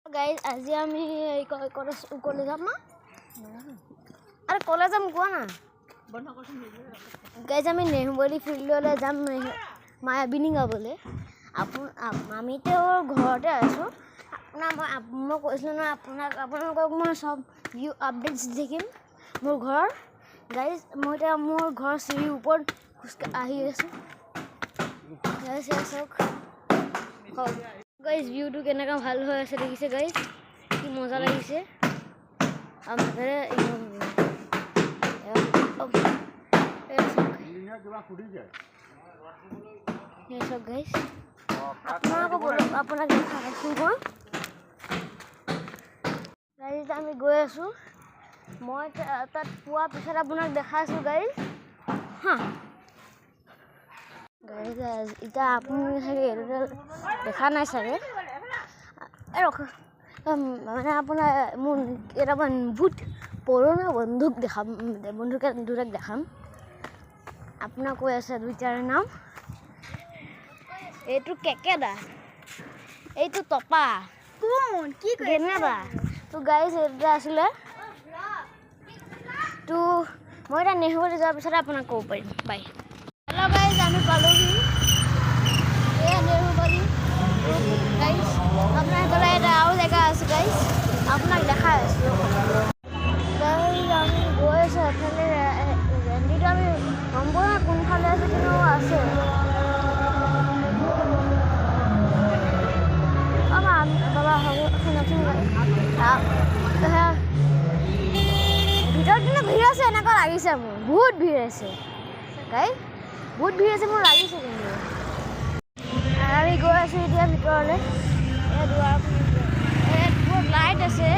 guys আজি আমি college যাম না আৰে কলেজ যাম কোৱা না গাইজ আমি নেহৰুবালি ফিল্ডলৈ যাম মায়াবিনী গাবলৈ আমিতো ঘৰতে আছোঁ মই কৈছিলোঁ নহয় আপোনালোকক মই চব ভিউ আপডেটছ দেখিম মোৰ ঘৰৰ গাইজ মই এতিয়া মোৰ ঘৰৰ চিৰিৰ ওপৰত খোজকাঢ়ি আছোঁ গাইজ চাওক গাইজ ভিউটো কেনেকুৱা ভাল হৈ আছে দেখিছে গাইজ কি মজা লাগিছে চব গাইজ আপোনাক দেখাইছোঁ গাইজ আমি গৈ আছোঁ মই তাত পোৱাৰ পিছত আপোনাক দেখাইছোঁ গাইজ হা গাইজ এতিয়া আপুনি চাগে দেখা নাই চাগে মানে আপোনাৰ মোৰ কেইটামান বহুত পুৰণা বন্ধুক দুটাক দেখাম আপোনাক কৈ আছে দুইটাৰ নাম এইটো কেকেদা এইটো তপা কোন কি গেনেদা তো গাইজ এটা আছিলে তো মই এটা নেহৰুবালি যোৱাৰ পিছত আপোনাক ক'ব পাৰিম বাই হেল্ল' গাইজ আমি পালোহি এয়া নেহৰুবালি গাইজ আপোনাৰ সেইফালে এটা আৰু জেগা আছে গাইজ আপোনাক দেখাই আছোঁ গাইজ আমি গৈ আছোঁ এফালে ৰেণ্ডিটো আমি গম পোৱা নাই কোনফালে আছে কিন্তু আছে বাবা শুনকচোন ভিতৰত কিন্তু ভিৰ আছে এনেকুৱা লাগিছে মোৰ বহুত ভিৰ আছে গাইজ বহুত ভিৰ আছে মোৰ লাগিছে কিন্তু আমি গৈ আছোঁ এতিয়া ভিতৰলৈ বহুত লাইট আছে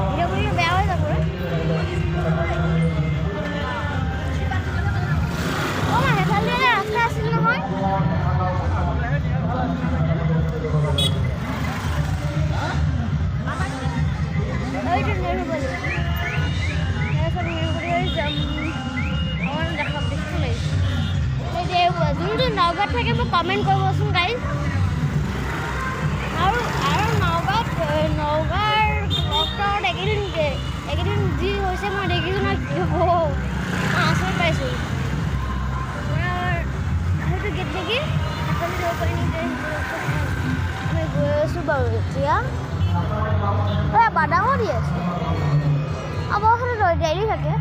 ভিডিঅ' কৰি বেয়া হৈ যাব সেইফালে ৰাস্তা আছিল নহয় এইটো নেহৰুবালি যাম অকণমান দেখাম দেখিব লাগিছে যোনটো নগাঁৱত থাকে মোক কমেণ্ট কৰিবচোন গাইজ আৰু নগাঁৱৰ লকডাউনত এইকেইদিন যি হৈছে মই দেখিছোঁ নহয় কি হ'ব আচৰিত পাইছোঁ হয়তো গেট নেকি সেইফালে যাব পাৰি নেকি আমি গৈ আছোঁ বাৰু এতিয়া বাদামো দি আছে অৱশ্যে দেৰি থাকে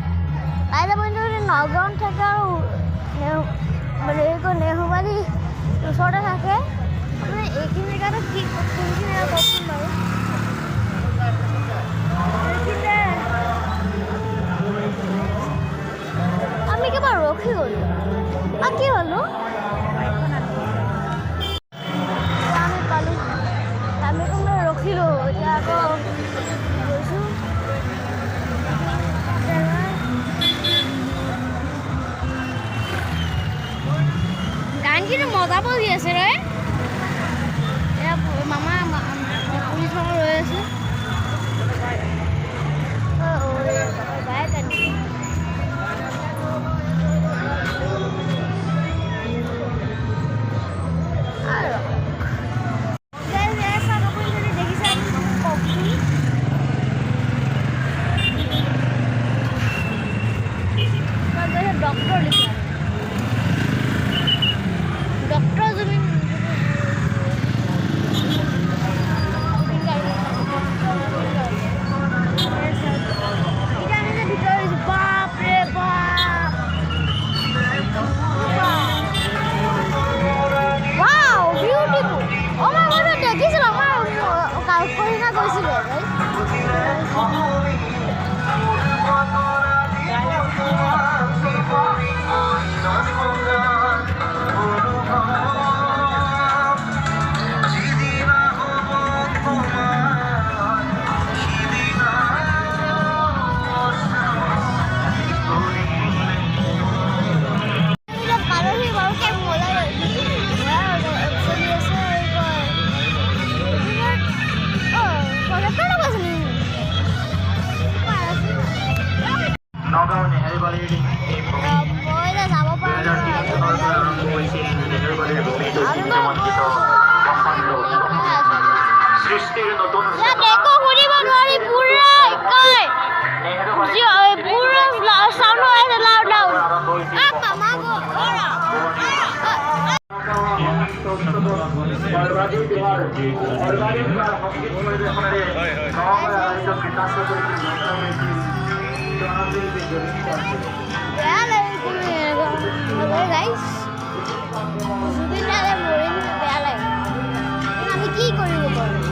তাই যাব নগাঁৱত থাকে আৰু নেহৰুবালি ওচৰতে থাকে মানে এইখিনি জেগাটো কি কোনখিনি কওকচোন বাৰু আমি কিবা ৰখি গ'লোঁ কি হ'লো আমি পালোঁ আমি ৰখিলোঁ এতিয়া আকৌ গৈছোঁ গান কিন্তু মজা বহি আছে ৰে এয়া মামা পুলিচৰ ৰৈ আছে বায়ে কান্দি ডক্টৰ লিখা ডক্টৰ জুবিন দেখিছিলোঁ আমাৰ কইনা গৈছিলে সৃষ্টিৰ নতুন ইয়াত একো শুনিব নোৱাৰি পুৰা একাই পুৰা চাউণ্ড হৈ আছে লাউড লাউড কামাব বেয়া লাগে গাইছ জুবিন দালে মৰিল বেয়া লাগে আমি কি কৰিব পাৰোঁ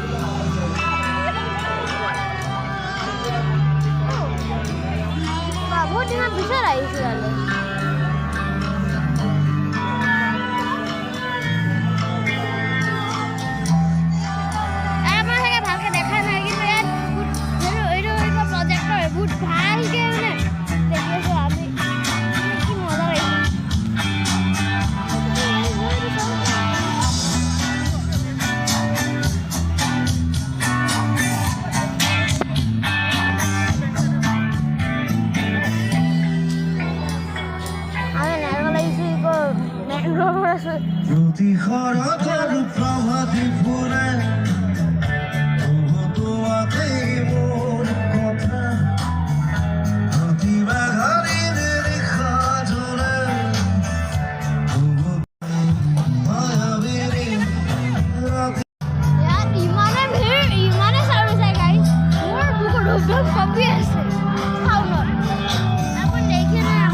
বহুত দিনৰ পিছত আহিছোঁ ইয়ালৈ আমাৰ চাগে ভালকৈ দেখা নাই কিন্তু ইয়াত এইটো প্ৰজেক্টৰ বহুত ভালকৈ মানে দেখি আছোঁ আমি কি মজা লাগিছে যদি খরচর প্রভাতি ফুরে তোমাকে মোর কথা প্রতিভা ঘরের রেখা জোরে মায়াবের রাতে ইয়াত ইমানে ভিৰ ইমানে চাউণ্ড আছে গাইছ মোৰ বুকুৰ ধুপ কঁপি আছে চাউণ্ডত আপুনি দেখি নাই